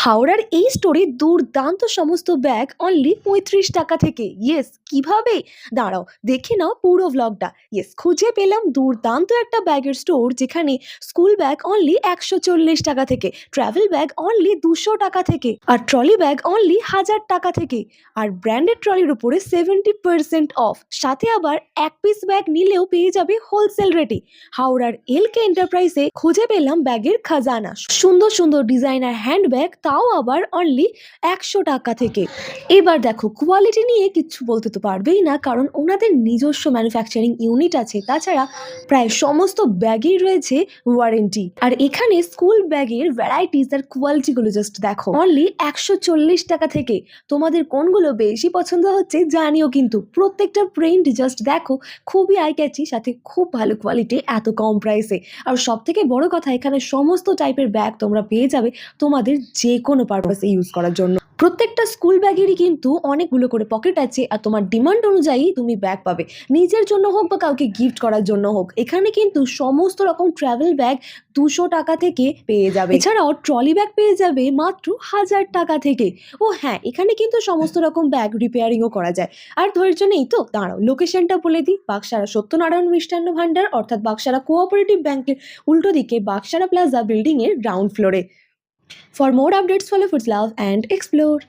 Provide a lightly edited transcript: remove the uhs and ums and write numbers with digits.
হাওড়ার এই স্টোরে দুর্দান্ত সমস্ত ব্যাগ অনলি ৩৫ টাকা থেকে। ইয়েস, কিভাবে? দাঁড়াও, দেখে নাও পুরো ভ্লগটা। ইয়েস, খুঁজে পেলাম দুর্দান্ত একটা ব্যাগের স্টোর যেখানে স্কুল ব্যাগ অনলি ১৪০ টাকা থেকে, ট্রাভেল ব্যাগ অনলি ২০০ টাকা থেকে, আর ট্রলি ব্যাগ অনলি ১০০০ টাকা থেকে। আর ব্র্যান্ডেড ট্রলির উপরে 70% অফ, সাথে আবার এক পিস ব্যাগ নিলেও পেয়ে যাবে হোলসেল রেটে। হাওড়ার এলকে এন্টারপ্রাইজে খুঁজে পেলাম ব্যাগের খাজানা, সুন্দর সুন্দর ডিজাইনার হ্যান্ড ব্যাগ, তাও আবার অনলি ১০০ টাকা থেকে। এবার দেখো, কোয়ালিটি নিয়ে কিচ্ছু বলতে তো পারবেই না, কারণ ওনাদের নিজস্ব ম্যানুফ্যাকচারিং ইউনিট আছে। তাছাড়া প্রায় সমস্ত ব্যাগেই রয়েছে ওয়ারেন্টি। আর এখানে স্কুল ব্যাগের ভ্যারাইটিস আর কোয়ালিটিগুলো জাস্ট দেখো, অনলি ১৪০ টাকা থেকে। তোমাদের কোনগুলো বেশি পছন্দ হচ্ছে জানিও, কিন্তু প্রত্যেকটা প্রিন্ট জাস্ট দেখো, খুবই আই ক্যাচি, সাথে খুব ভালো কোয়ালিটি এত কম প্রাইসে। আর সব থেকে বড় কথা, এখানে সমস্ত টাইপের ব্যাগ তোমরা পেয়ে যাবে তোমাদের যে কোনো পারপাসে ইউজ করার জন্য। প্রত্যেকটা স্কুল ব্যাগেরই কিন্তু অনেকগুলো করে পকেট আছে, আর তোমার ডিমান্ড অনুযায়ী তুমি ব্যাগ পাবে, নিজের জন্য হোক বা কাউকে গিফট করার জন্য হোক। এখানে কিন্তু সমস্ত রকম ট্রাভেল ব্যাগ ২০০ টাকা থেকে পেয়ে যাবে। এছাড়াও ট্রলি ব্যাগ পেয়ে যাবে মাত্র ১০০০ টাকা থেকে। ও হ্যাঁ, এখানে কিন্তু সমস্ত রকম ব্যাগ রিপেয়ারিংও করা যায়। আর ধৈর্য নেই তো, দাঁড়াও লোকেশনটা বলে দিই। বাগসারা সত্যনারায়ণ মিষ্টান্ন ভান্ডার, অর্থাৎ বাগসারা কোঅপারেটিভ ব্যাংকের উল্টো দিকে বাগসারা প্লাজা বিল্ডিং এর গ্রাউন্ড ফ্লোরে। For more updates, follow Foods Love and Explore.